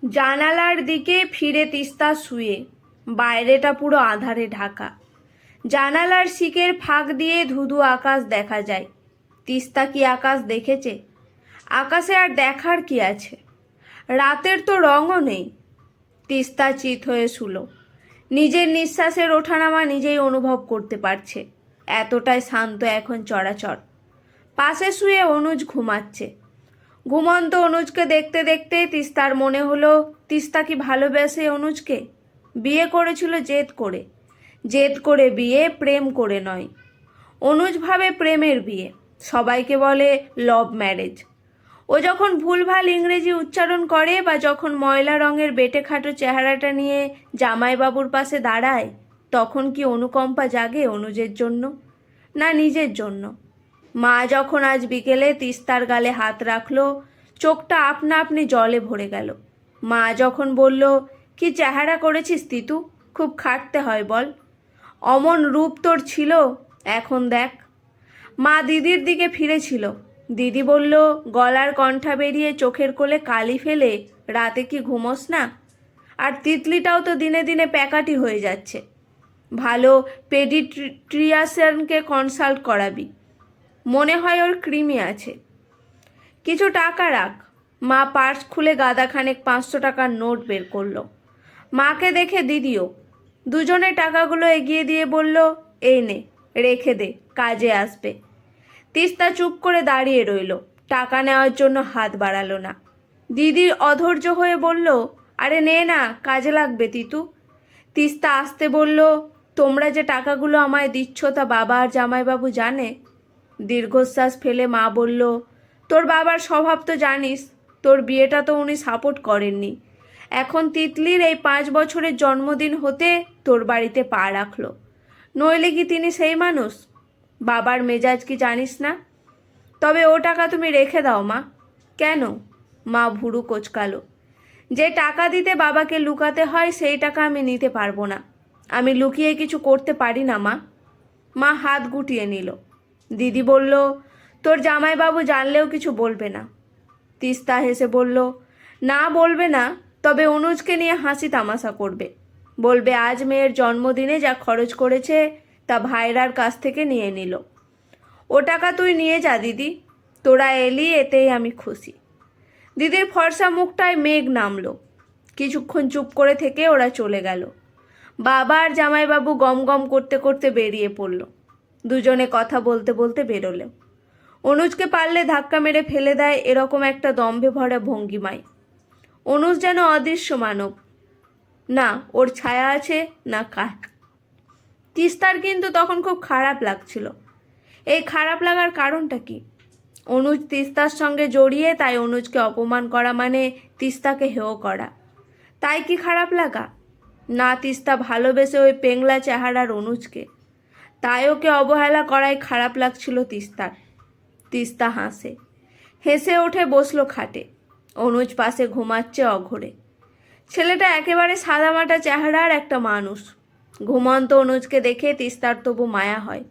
জানালার দিকে ফিরে তিস্তা শুয়ে, বাইরেটা পুরো আঁধারে ঢাকা। জানালার শিকের ফাঁক দিয়ে ধুধু আকাশ দেখা যায়। তিস্তা কি আকাশ দেখেছে? আকাশে আর দেখার কি আছে? রাতের তো রঙও নেই। তিস্তা চিত হয়ে শুলো। নিজের নিঃশ্বাসের ওঠানামা নিজেই অনুভব করতে পারছে। এতটাই শান্ত এখন চরাচর। পাশে শুয়ে অনুজ ঘুমাচ্ছে। ঘুমন্ত অনুজকে দেখতে দেখতে তিস্তার মনে হলো, তিস্তা কি ভালোবেসে অনুজকে? বিয়ে করেছিল জেদ করে। জেদ করে বিয়ে, প্রেম করে নয়। অনুজ ভাবে প্রেমের বিয়ে, সবাইকে বলে লাভ ম্যারেজ। ও যখন ভুলভাল ইংরেজি উচ্চারণ করে বা যখন ময়লা রঙের বেটে খাটো চেহারাটা নিয়ে জামাইবাবুর পাশে দাঁড়ায়, তখন কি অনুকম্পা জাগে অনুজের জন্য? না নিজের জন্য? মা যখন আজ বিকেলে তিস্তার গালে হাত রাখলো, চোখটা আপনা আপনি জলে ভরে গেল। মা যখন বলল, কি চেহারা করেছিস তিতু, খুব খাটতে হয় বল। অমন রূপ তোর ছিল, এখন দেখ। মা দিদির দিকে ফিরেছিল। দিদি বলল, গলার কণ্ঠা বেরিয়ে চোখের কোলে কালি ফেলে, রাতে কি ঘুমোস না? আর তিতলিটাও তো দিনে দিনে প্যাকাটি হয়ে যাচ্ছে। ভালো পেডিট্রিয়াসিয়ানকে কনসাল্ট করাবি, মনে হয় ওর কৃমি আছে। কিছু টাকা রাখ। মা পার্স খুলে গাদাখানেক 500 টাকার নোট বের করলো। মাকে দেখে দিদিও। দুজনে টাকাগুলো এগিয়ে দিয়ে বলল, এই নে, রেখে দে, কাজে আসবে। তিস্তা চুপ করে দাঁড়িয়ে রইল, টাকা নেওয়ার জন্য হাত বাড়ালো না। দিদি অধৈর্য হয়ে বলল, আরে নে না, কাজে লাগবে তিতু। তিস্তা আসতে বলল, তোমরা যে টাকাগুলো আমায় দিচ্ছ তা বাবা আর জামাইবাবু জানে? দীর্ঘশ্বাস ফেলে মা বলল, তোর বাবার স্বভাব তো জানিস, তোর বিয়েটা তো উনি সাপোর্ট করেননি। এখন তিতলির এই 5 বছরের জন্মদিন হতে তোর বাড়িতে পা রাখলো। নইলে কি তিনি সেই মানুষ? বাবার মেজাজ কি জানিস না? তবে ও টাকা তুমি রেখে দাও মা। কেন? মা ভুরু কোচকালো। যে টাকা দিতে বাবাকে লুকাতে হয় সেই টাকা আমি নিতে পারবো না। আমি লুকিয়ে কিছু করতে পারি না মা। মা হাত গুটিয়ে নিল। দিদি বলল, তোর জামাইবাবু জানলেও কিছু বলবে না। তিস্তা হেসে বলল, না বলবে না, তবে অনুজকে নিয়ে হাসি তামাশা করবে। বলবে আজ মেয়ের জন্মদিনে যা খরচ করেছে তা ভাইরার কাছ থেকে নিয়ে নিল। ও টাকা তুই নিয়ে যা দিদি, তোরা এলি এতেই আমি খুশি। দিদির ফর্সা মুখটায় মেঘ নামলো। কিছুক্ষণ চুপ করে থেকে ওরা চলে গেল। বাবা আর জামাইবাবু গম গম করতে করতে বেরিয়ে পড়ল। দুজনে কথা বলতে বলতে বেরোলো। অনুজকে পারলে ধাক্কা মেরে ফেলে দেয় এরকম একটা দম্ভে ভরা ভঙ্গিমায়। অনুজ যেন অদৃশ্য মানব, না ওর ছায়া আছে না কাঠ। তিস্তার কিন্তু তখন খুব খারাপ লাগছিল। এই খারাপ লাগার কারণটা কি? অনুজ তিস্তার সঙ্গে জড়িয়ে, তাই অনুজকে অপমান করা মানে তিস্তাকে হেয় করা। তাই কি খারাপ লাগা? না, তিস্তা ভালোবেসে ওই পেংলা চেহারার অনুজকে, তাই ওকে অবহেলা করাই খারাপ লাগছিল তিস্তার। তিস্তা হাসে, হেসে ওঠে বসলো খাটে। অনুজ পাশে ঘুমাচ্ছে অঘরে। ছেলেটা একেবারে সাদামাটা চেহারার একটা মানুষ। ঘুমন্ত অনুজকে দেখে তিস্তার তবু মায়া হয়।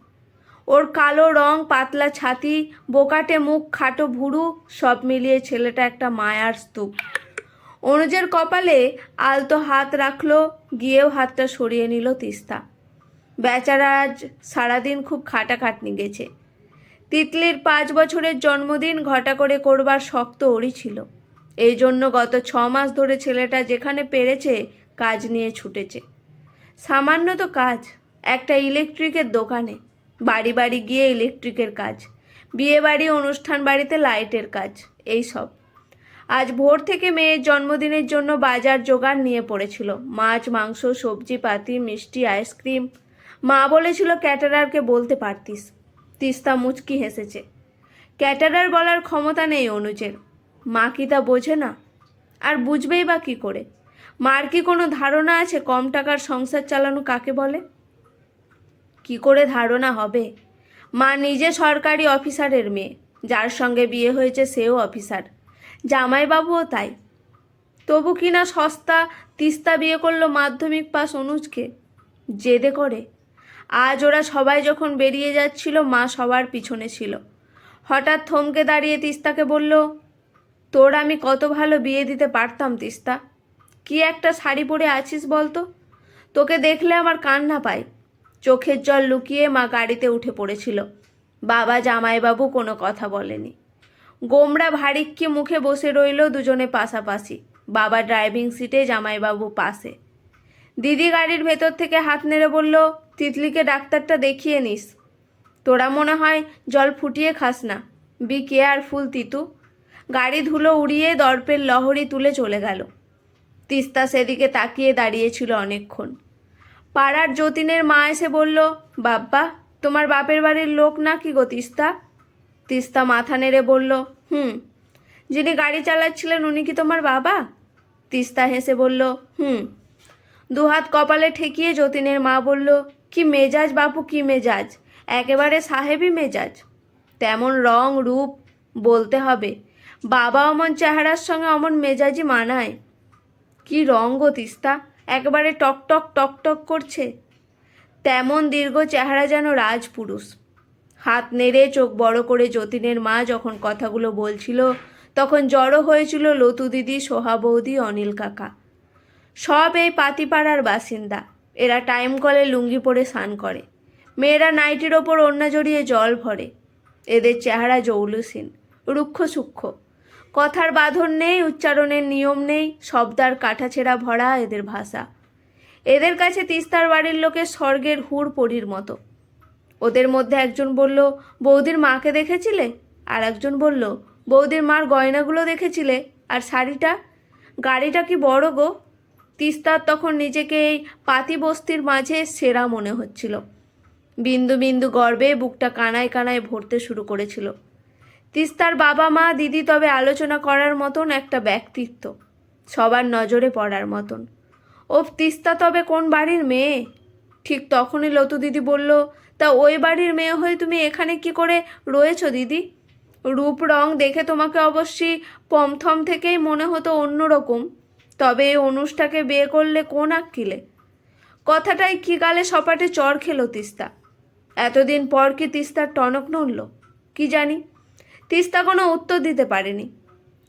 ওর কালো রং, পাতলা ছাতি, বোকাটে মুখ, খাটো ভুরু, সব মিলিয়ে ছেলেটা একটা মায়ার স্তূপ। অনুজের কপালে আলতো হাত রাখলো, গিয়েও হাতটা সরিয়ে নিল তিস্তা। বেচারা আজ সারাদিন খুব খাটাখাটনি গেছে। তিতলির 5 বছরের জন্মদিন ঘটা করে করবার শক্ত ওরই ছিল। এই জন্য গত 6 মাস ধরে ছেলেটা যেখানে পেরেছে কাজ নিয়ে ছুটেছে। সামান্য তো কাজ, একটা ইলেকট্রিকের দোকানে, বাড়ি বাড়ি গিয়ে ইলেকট্রিকের কাজ, বিয়ে বাড়ি, অনুষ্ঠান বাড়িতে লাইটের কাজ, এই সব। আজ ভোর থেকে মেয়ের জন্মদিনের জন্য বাজার জোগাড় নিয়ে পড়েছিল। মাছ, মাংস, সবজি পাতি, মিষ্টি, আইসক্রিম। মা বলেছিল ক্যাটারারকে বলতে পারতিস। তিস্তা মুচকি হেসেছে। ক্যাটারার বলার ক্ষমতা নেই অনুজের। মা কি তা বোঝে না? আর বুঝবেই বা কী করে? মার কি কোনো ধারণা আছে কম টাকার সংসার চালানো কাকে বলে? কি করে ধারণা হবে? মা নিজে সরকারি অফিসারের মেয়ে, যার সঙ্গে বিয়ে হয়েছে সেও অফিসার, জামাইবাবুও তাই। তবু কিনা সস্তা তিস্তা বিয়ে করলো মাধ্যমিক পাস অনুজকে, জেদে করে। আজ ওরা সবাই যখন বেরিয়ে যাচ্ছিল, মা সবার পিছনে ছিল। হঠাৎ থমকে দাঁড়িয়ে তিস্তাকে বলল, তোর আমি কত ভালো বিয়ে দিতে পারতাম তিস্তা। কি একটা শাড়ি পরে আছিস বলতো? তোকে দেখলে আমার কান্না পায়। চোখের জল লুকিয়ে মা গাড়িতে উঠে পড়েছিল। বাবা জামাইবাবু কোনো কথা বলেনি। গোমড়া ভারিক্কি মুখে বসে রইল দুজনে পাশাপাশি। বাবা ড্রাইভিং সিটে, জামাইবাবু পাশে। দিদি গাড়ির ভেতর থেকে হাত নেড়ে বলল, তিতলিকে ডাক্তারটা দেখিয়ে নিস। তোরা মনে হয় জল ফুটিয়ে খাস না। Be careful Titu. গাড়ি ধুলো উড়িয়ে দর্পের লহরী তুলে চলে গেল। তিস্তা সেদিকে তাকিয়ে দাঁড়িয়েছিল অনেকক্ষণ। পাড়ার যতীনের মা এসে বলল, বাব্বা, তোমার বাপের বাড়ির লোক না কি গো তিস্তা? তিস্তা মাথা নেড়ে বলল, হুম। যিনি গাড়ি চালাচ্ছিলেন উনি কি তোমার বাবা? তিস্তা হেসে বলল, হুম। দুহাত কপালে ঠেকিয়ে যতীনের মা বলল, কি মেজাজ বাপু, কি মেজাজ! একেবারে সাহেবি মেজাজ। তেমন রং রূপ, বলতে হবে। বাবা অমন চেহারার সঙ্গে অমন মেজাজি মানায়। কি রং গো তিস্তা, একেবারে টকটক টকটক করছে। তেমন দীর্ঘ চেহারা যেন রাজপুরুষ। হাত নেড়ে চোখ বড় করে যতীনের মা যখন কথাগুলো বলছিল, তখন জড়ো হয়েছিল লতু দিদি, সোহা বৌদি, অনিল কাকা। সব এই পাতিপাড়ার বাসিন্দা। এরা টাইম কলে লুঙ্গি পরে স্নান করে। মেয়েরা নাইটির ওপর ওড়না জড়িয়ে জল ভরে। এদের চেহারা জৌলুসীন, রুক্ষ সূক্ষ্ম। কথার বাঁধন নেই, উচ্চারণের নিয়ম নেই, শব্দার কাটাছেঁড়া ভরা এদের ভাষা। এদের কাছে তিস্তার বাড়ির লোকের স্বর্গের হুড় পরীর মতো। ওদের মধ্যে একজন বলল, বৌদির মাকে দেখেছিলে? আর একজন বলল, বৌদির মার গয়নাগুলো দেখেছিলে? আর শাড়িটা, গাড়িটা কি বড় গো! তিস্তার তখন নিজেকে এই পাতি বস্তির মাঝে সেরা মনে হচ্ছিল। বিন্দু বিন্দু গর্বে বুকটা কানায় কানায় ভরতে শুরু করেছিল। তিস্তার বাবা মা দিদি তবে আলোচনা করার মতন একটা ব্যক্তিত্ব, সবার নজরে পড়ার মতন। ও তিস্তা তবে কোন বাড়ির মেয়ে? ঠিক তখনই লতু দিদি বলল, তা ওই বাড়ির মেয়ে হয়ে তুমি এখানে কি করে রয়েছো দিদি? রূপ রং দেখে তোমাকে অবশ্যই পমথম থেকেই মনে হতো অন্যরকম, তবে এই অনুষ্টাকে বিয়ে করলে কোন আক্কিলে? কথাটাই কি গালে সপাটে চড় খেলো তিস্তা। এতদিন পর কি তিস্তার টনক নড়ল? কি জানি। তিস্তা কোনো উত্তর দিতে পারেনি।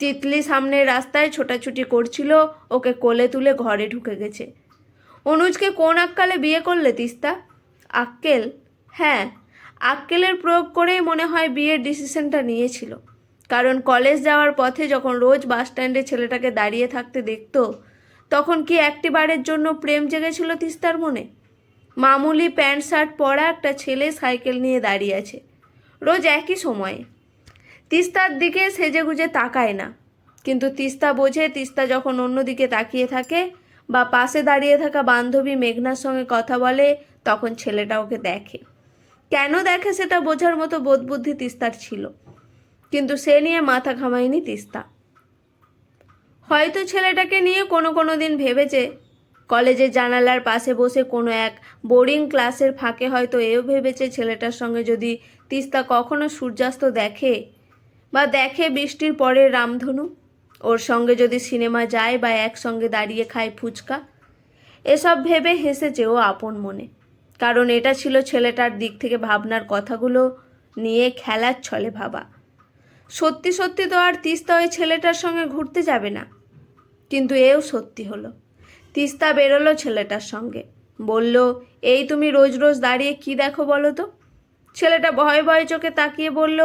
তিতলি সামনের রাস্তায় ছোটাছুটি করছিল, ওকে কোলে তুলে ঘরে ঢুকে গেছে। অনুজকে কোন আক্কালে বিয়ে করলে তিস্তা? আক্কেল? হ্যাঁ, আক্কেলের প্রয়োগ করেই মনে হয় বিয়ের ডিসিশনটা নিয়েছিল। কারণ কলেজ যাওয়ার পথে যখন রোজ বাস স্ট্যান্ডে ছেলেটাকে দাঁড়িয়ে থাকতে দেখত, তখন কি একটিবারের জন্য প্রেম জেগেছিল তিস্তার মনে? মামুলি প্যান্ট শার্ট পরা একটা ছেলে সাইকেল নিয়ে দাঁড়িয়ে আছে রোজ একই সময়ে। তিস্তার দিকে সেজেগুজে তাকায় না, কিন্তু তিস্তা বোঝে তিস্তা যখন অন্যদিকে তাকিয়ে থাকে বা পাশে দাঁড়িয়ে থাকা বান্ধবী মেঘনার সঙ্গে কথা বলে, তখন ছেলেটা ওকে দেখে। কেন দেখে সেটা বোঝার মতো বোধবুদ্ধি তিস্তার ছিল, কিন্তু সে নিয়ে মাথা ঘামায়নি তিস্তা। হয়তো ছেলেটাকে নিয়ে কোনো দিন ভেবেছে। কলেজের জানালার পাশে বসে কোনো এক বোরিং ক্লাসের ফাঁকে হয়তো এও ভেবেছে ছেলেটার সঙ্গে যদি তিস্তা কখনো সূর্যাস্ত দেখে বা দেখে বৃষ্টির পরের রামধনু, ওর সঙ্গে যদি সিনেমা যায় বা একসঙ্গে দাঁড়িয়ে খায় ফুচকা। এসব ভেবে হেসেছে ও আপন মনে, কারণ এটা ছিল ছেলেটার দিক থেকে ভাবনার কথাগুলো নিয়ে খেলার ছলে ভাবা। সত্যি সত্যি তো আর তিস্তা ওই ছেলেটার সঙ্গে ঘুরতে যাবে না। কিন্তু এও সত্যি হলো। তিস্তা বেরোলো ছেলেটার সঙ্গে, বলল, এই তুমি রোজ রোজ দাঁড়িয়ে কি দেখো বলো তো? ছেলেটা ভয়ে ভয়ে চোখে তাকিয়ে বলল,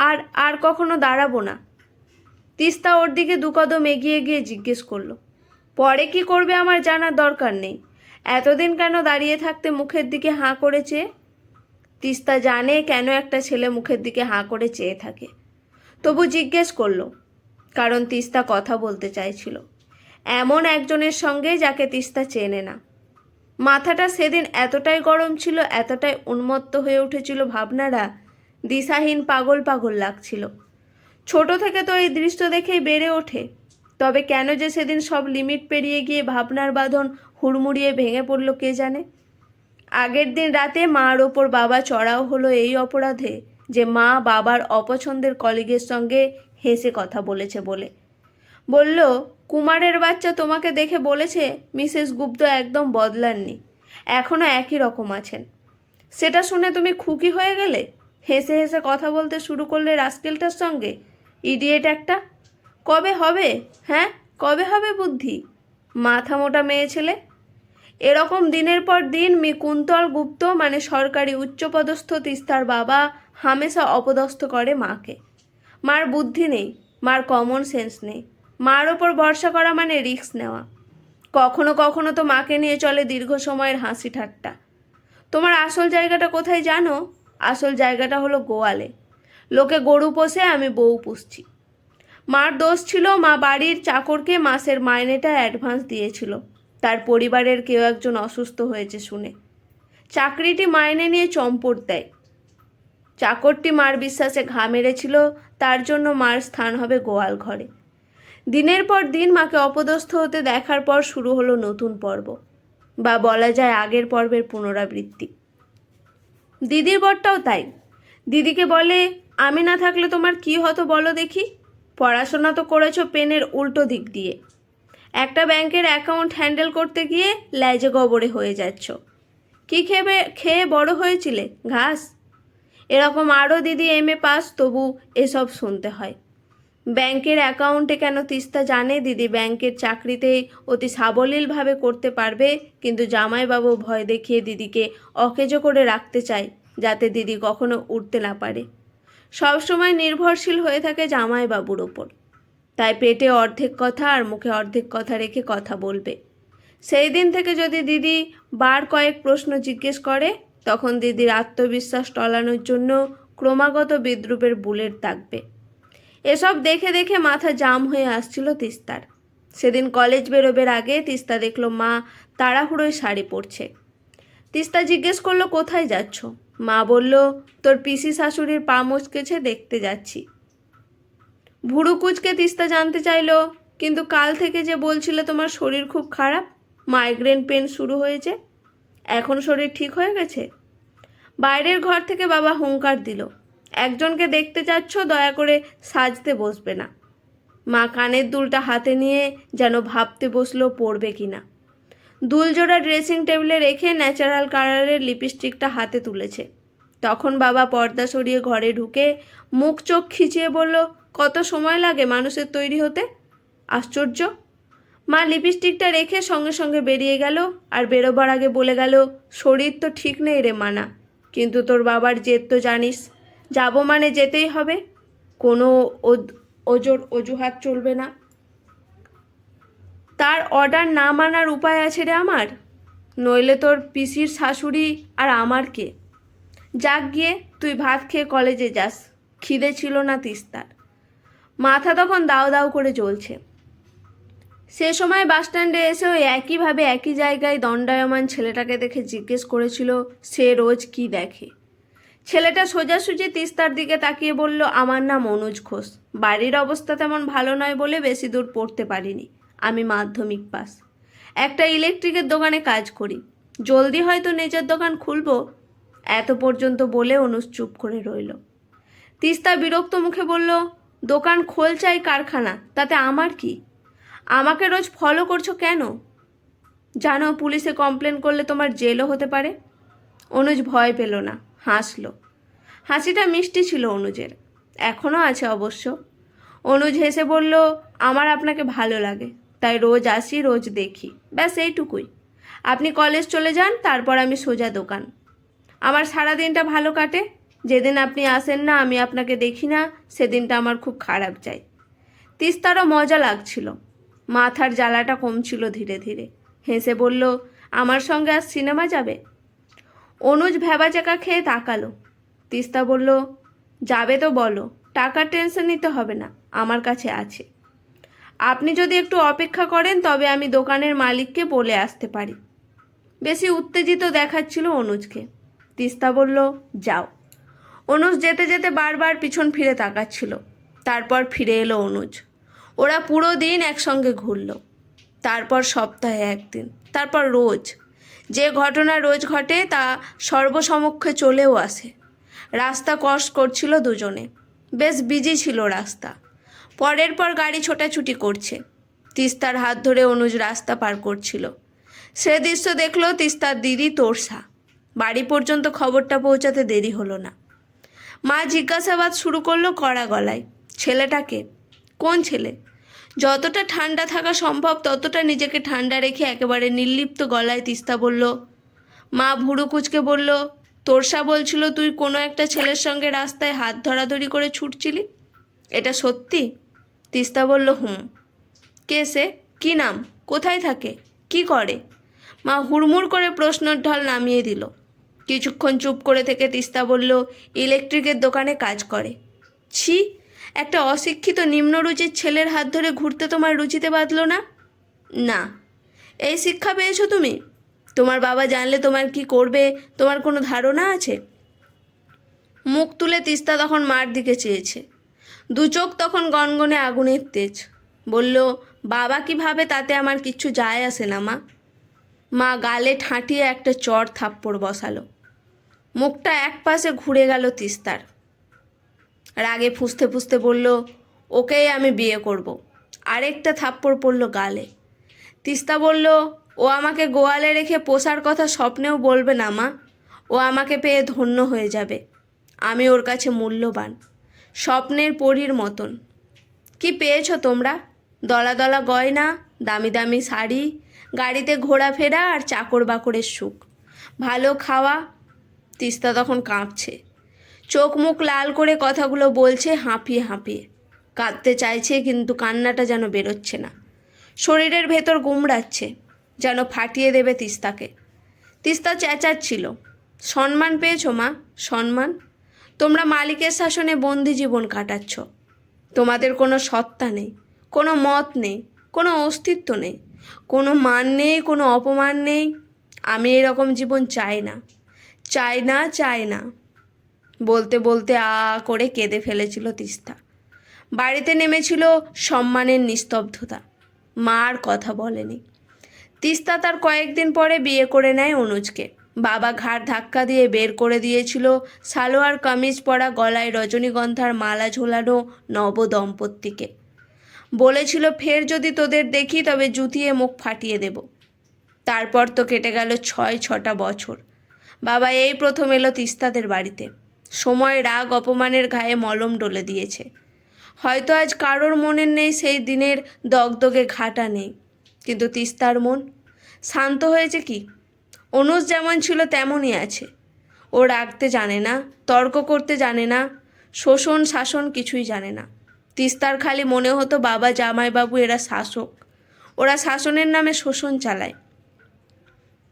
আর আর কখনো দাঁড়াবো না। তিস্তা ওর দিকে দু কদম এগিয়ে গিয়ে জিজ্ঞেস করলো, পরে কি করবে আমার জানার দরকার নেই, এতদিন কেন দাঁড়িয়ে থাকতে মুখের দিকে হাঁ করে চেয়ে? তিস্তা জানে কেন একটা ছেলে মুখের দিকে হাঁ করে চেয়ে থাকে, তবু জিজ্ঞেস করলো, কারণ তিস্তা কথা বলতে চাইছিল এমন একজনের সঙ্গে যাকে তিস্তা চেনে না। মাথাটা সেদিন এতটাই গরম ছিল, এতটাই উন্মত্ত হয়ে উঠেছিল ভাবনারা, দিশাহীন পাগল পাগল লাগছিল। ছোট থেকে তো এই দৃশ্য দেখেই বেড়ে ওঠে, তবে কেন যে সেদিন সব লিমিট পেরিয়ে গিয়ে ভাবনার বাঁধন হুড়মুড়িয়ে ভেঙে পড়ল কে জানে। আগের দিন রাতে মার ওপর বাবা চড়াও হলো এই অপরাধে যে মা বাবার অপছন্দের কলিগের সঙ্গে হেসে কথা বলেছে বলে। বলল, কুমারের বাচ্চা তোমাকে দেখে বলেছে মিসেস গুপ্ত একদম বদলাননি, এখনও একই রকম আছেন। সেটা শুনে তুমি খুকি হয়ে গেলে, হেসে হেসে কথা বলতে শুরু করলে রাস্কেলটার সঙ্গে। ইডিয়েট একটা। কবে হবে? হ্যাঁ, কবে হবে বুদ্ধি? মাথা মোটা মেয়ে ছেলে। এরকম দিনের পর দিন কুন্তল গুপ্ত মানে সরকারি উচ্চপদস্থ তিস্তার বাবা হামেশা অপদস্থ করে মাকে। মার বুদ্ধি নেই, মার কমন সেন্স নেই। মার ওপর ভরসা করা মানে রিস্ক নেওয়া। কখনো কখনো তো মাকে নিয়ে চলে দীর্ঘ সময়ের হাসি ঠাট্টা। তোমার আসল জায়গাটা কোথায় জানো? আসল জায়গাটা হলো গোয়ালে। লোকে গরু পোষে, আমি বউ পুষছি। মার দোষ ছিল, মা বাড়ির চাকরকে মাসের মাইনেটা অ্যাডভান্স দিয়েছিল। তার পরিবারের কেউ একজন অসুস্থ হয়েছে শুনে চাকরিটি মাইনে নিয়ে চম্পট দেয়। চাকরটি মার বিশ্বাসে ঘা মেরেছিল, তার জন্য মার স্থান হবে গোয়াল ঘরে। দিনের পর দিন মাকে অপদস্থ হতে দেখার পর শুরু হলো নতুন পর্ব, বা বলা যায় আগের পর্বের পুনরাবৃত্তি। দিদির বরটাও তাই। দিদিকে বলে, আমি না থাকলে তোমার কি হতো বলো দেখি? পড়াশোনা তো করেছো পেনের উল্টো দিক দিয়ে। একটা ব্যাংকের অ্যাকাউন্ট হ্যান্ডেল করতে গিয়ে ল্যাজে গবরে হয়ে যাচ্ছ। কি খেয়ে বড় হয়েছিলে? ঘাস। এরকম আরও দিদি এমএ পাস, তবু এসব শুনতে হয়। ব্যাংকের অ্যাকাউন্টে কেন তিস্তা জানে দিদি ব্যাংকের চাকরিতেই অতি সাবলীলভাবে করতে পারবে, কিন্তু জামাইবাবু ভয় দেখিয়ে দিদিকে অকেজো করে রাখতে চায়, যাতে দিদি কখনো উঠতে না পারে। সবসময় নির্ভরশীল হয়ে থাকে জামাইবাবুর ওপর। তাই পেটে অর্ধেক কথা আর মুখে অর্ধেক কথা রেখে কথা বলবে। সেই দিন থেকে যদি দিদি বার কয়েক প্রশ্ন জিজ্ঞেস করে, তখন দিদির আত্মবিশ্বাস টলানোর জন্য ক্রমাগত বিদ্রূপের বুলেট দাগবে। এসব দেখে দেখে মাথা জাম হয়ে আসছিল তিস্তার। সেদিন কলেজ বেরোবার আগে তিস্তা দেখলো মা তাড়াহুড়োয় শাড়ি পরছে। তিস্তা জিজ্ঞেস করলো, কোথায় যাচ্ছ? মা বলল, তোর পিসি শাশুড়ির পা মচকেছে, দেখতে যাচ্ছি। ভুরু কুচকে তিস্তা জানতে চাইলো, কিন্তু কাল থেকে যে বলছিলে তোমার শরীর খুব খারাপ, মাইগ্রেন পেন শুরু হয়েছে, এখন শরীর ঠিক হয়ে গেছে? বাইরের ঘর থেকে বাবা হুঙ্কার দিল, একজনকে দেখতে যাচ্ছ, দয়া করে সাজতে বসবে না। মা কানের দুলটা হাতে নিয়ে যেন ভাবতে বসলো পড়বে কিনা। দুলজোড়া ড্রেসিং টেবিলে রেখে ন্যাচারাল কালারের লিপস্টিকটা হাতে তুলেছে। তখন বাবা পর্দা সরিয়ে ঘরে ঢুকে মুখ চোখ খিচিয়ে বলল, কত সময় লাগে মানুষের তৈরি হতে? আশ্চর্য। মা লিপস্টিকটা রেখে সঙ্গে সঙ্গে বেরিয়ে গেল, আর বেরোবার আগে বলে গেল, শরীর তো ঠিক নেই রে মানা, কিন্তু তোর বাবার জেদ তো জানিস, যাবো মানে যেতেই হবে, কোনো অজুহাত চলবে না। তার অর্ডার না মানার উপায় আছে রে আমার? নইলে তোর পিসির শাশুড়ি আর আমার কে? যাক গিয়ে তুই ভাত খেয়ে কলেজে যাস। খিদে ছিল না তিস্তার। মাথা তখন দাও দাও করে জ্বলছে। সে সময় বাসস্ট্যান্ডে এসে ওই একইভাবে একই জায়গায় দণ্ডায়মান ছেলেটাকে দেখে জিজ্ঞেস করেছিল, সে রোজ কি দেখে। ছেলেটা সোজাসুজি তিস্তার দিকে তাকিয়ে বলল, আমার নাম অনুজ ঘোষ। বাড়ির অবস্থা তেমন ভালো নয় বলে বেশি দূর পড়তে পারিনি। আমি মাধ্যমিক পাস। একটা ইলেকট্রিকের দোকানে কাজ করি। জলদি হয়তো নিজের দোকান খুলবো। এত পর্যন্ত বলে অনুজ চুপ করে রইল। তিস্তা বিরক্ত মুখে বলল, দোকান খোল চাই কারখানা, তাতে আমার কি? আমাকে রোজ ফলো করছো কেন? জানো পুলিশে কমপ্লেন করলে তোমার জেলও হতে পারে। অনুজ ভয় পেল না, হাসলো। হাসিটা মিষ্টি ছিল অনুজের, এখনও আছে অবশ্য। অনুজ হেসে বলল, আমার আপনাকে ভালো লাগে, তাই রোজ আসি, রোজ দেখি, ব্যাস এইটুকুই। আপনি কলেজ চলে যান, তারপর আমি সোজা দোকান। আমার সারাদিনটা ভালো কাটে। যেদিন আপনি আসেন না, আমি আপনাকে দেখি না, সেদিনটা আমার খুব খারাপ যায়। তিস্তারও মজা লাগছিল, মাথার জ্বালাটা কমছিল ধীরে ধীরে। হেসে বলল, আমার সঙ্গে আজ সিনেমা যাবে? অনুজ ভ্যাবাচাকা খেয়ে তাকালো। তিস্তা বলল, যাবে তো বলো, টাকার টেনশন নিতে হবে না, আমার কাছে আছে। আপনি যদি একটু অপেক্ষা করেন তবে আমি দোকানের মালিককে বলে আসতে পারি। বেশি উত্তেজিত দেখাচ্ছিল অনুজকে। তিস্তা বলল, যাও। অনুজ যেতে যেতে বারবার পিছন ফিরে তাকাচ্ছিল। তারপর ফিরে এলো অনুজ। ওরা পুরো দিন একসঙ্গে ঘুরল। তারপর সপ্তাহে একদিন, তারপর রোজ। যে ঘটনা রোজ ঘটে তা সর্বসমক্ষে চলেও আসে। রাস্তা ক্রস করছিল দুজনে। বেশ বিজি ছিল রাস্তা। পরের পর গাড়ি ছোটাছুটি করছে। তিস্তার হাত ধরে অনুজ রাস্তা পার করছিল। সে দৃশ্য দেখলো তিস্তার দিদি তোরসা। বাড়ি পর্যন্ত খবরটা পৌঁছাতে দেরি হলো না। মা জিজ্ঞাসাবাদ শুরু করলো কড়া গলায়, ছেলেটাকে? কোন ছেলে? যতটা ঠান্ডা থাকা সম্ভব ততটা নিজেকে ঠান্ডা রেখে একেবারে নির্লিপ্ত গলায় তিস্তা বলল, মা ভুরু কুচকে বলল, তোরসা বলছিল তুই কোনো একটা ছেলের সঙ্গে রাস্তায় হাত ধরাধরি করে ছুটছিলি, এটা সত্যি? তিস্তা বলল, হুম। কে সে? কী নাম? কোথায় থাকে? কি করে? মা হুড়মুড় করে প্রশ্নের ঢল নামিয়ে দিল। কিছুক্ষণ চুপ করে থেকে তিস্তা বলল, ইলেকট্রিকের দোকানে কাজ করে। ছি, একটা অশিক্ষিত নিম্নরুচির ছেলের হাত ধরে ঘুরতে তোমার রুচিতে বাঁধল না? না। এই শিক্ষা পেয়েছো তুমি? তোমার বাবা জানলে তোমার কি করবে তোমার কোনো ধারণা আছে? মুখ তুলে তিস্তা তখন মার দিকে চেয়েছে। দু চোখ তখন গনগনে আগুনের তেজ। বলল, বাবা কি ভাবে তাতে আমার কিচ্ছু যায় আসে না মা। মা গালে ঠাঁটিয়ে একটা চড় থাপ্পড় বসালো। মুখটা একপাশে ঘুরে গেল তিস্তার। রাগে ফুঁসতে ফুঁসতে বলল, ওকেই আমি বিয়ে করব। আরেকটা থাপ্পড় পড়ল গালে। তিস্তা বলল, ও আমাকে গোয়ালে রেখে পোষার কথা স্বপ্নেও বলবে না মা। ও আমাকে পেয়ে ধন্য হয়ে যাবে। আমি ওর কাছে মূল্যবান, স্বপ্নের পরীর মতন। কি পেয়েছো তোমরা? দলা দলা গয়না, দামি দামি শাড়ি, গাড়িতে ঘোরাফেরা আর চাকর বাকরের সুখ, ভালো খাওয়া। তিস্তা তখন কাঁপছে, চোখ মুখ লাল করে কথাগুলো বলছে হাঁপিয়ে হাঁপিয়ে। কাঁদতে চাইছে কিন্তু কান্নাটা যেন বেরোচ্ছে না, শরীরের ভেতর গুমড়াচ্ছে, যেন ফাটিয়ে দেবে তিস্তাকে। তিস্তা চেঁচাচ্ছিল, সম্মান পেয়েছো মা, সম্মান? তোমরা মালিকের শাসনে বন্দি জীবন কাটাচ্ছ। তোমাদের কোনো সত্তা নেই, কোনো মত নেই, কোনো অস্তিত্ব নেই, কোনো মান নেই, কোনো অপমান নেই। আমি এরকম জীবন চাই না, চাই না, চাই না। বলতে বলতে করে কেঁদে ফেলেছিল তিস্তা। বাড়িতে নেমেছিল সম্মানের নিস্তব্ধতা। মা আর কথা বলেনি। তিস্তা তার কয়েকদিন পরে বিয়ে করে নেয় অনুজকে। বাবা ঘাড় ধাক্কা দিয়ে বের করে দিয়েছিল সালোয়ার কামিজ পরা, গলায় রজনীগন্ধার মালা ঝোলানো নব দম্পতিকে। বলেছিল, ফের যদি তোদের দেখি তবে জুতিয়ে মুখ ফাটিয়ে দেব। তারপর তো কেটে গেল 6-6টা বছর। বাবা এই প্রথম এলো তিস্তাদের বাড়িতে। সময় রাগ অপমানের গায়ে মলম ডলে দিয়েছে। হয়তো আজ কারোর মনের নেই সেই দিনের দগদগে ঘাটা নেই, কিন্তু তিস্তার মন শান্ত হয়েছে কি? অনুজ যেমন ছিল তেমনই আছে। ও রাগতে জানে না, তর্ক করতে জানে না, শোষণ শাসন কিছুই জানে না। তিস্তার খালি মনে হতো বাবা জামাইবাবু এরা শাসক, ওরা শাসনের নামে শোষণ চালায়।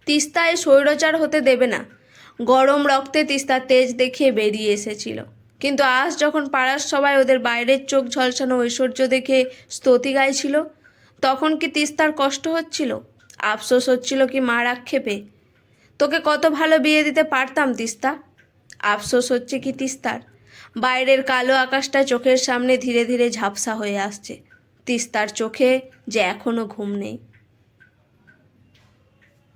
তিস্তায় স্বৈরাচার হতে দেবে না। গরম রক্তে তিস্তার তেজ দেখিয়ে বেরিয়ে এসেছিল। কিন্তু আজ যখন পাড়ার সবাই ওদের বাইরের চোখ ঝলসানো ঐশ্বর্য দেখে স্তুতি গাইছিল, তখন কি তিস্তার কষ্ট হচ্ছিল? আফসোস হচ্ছিল কি মার আক্ষেপে? তোকে কত ভালো বিয়ে দিতে পারতাম তিস্তা। আফসোস হচ্ছে কি তিস্তার? বাইরের কালো আকাশটা চোখের সামনে ধীরে ধীরে ঝাপসা হয়ে আসছে। তিস্তার চোখে যে এখনো ঘুম নেই।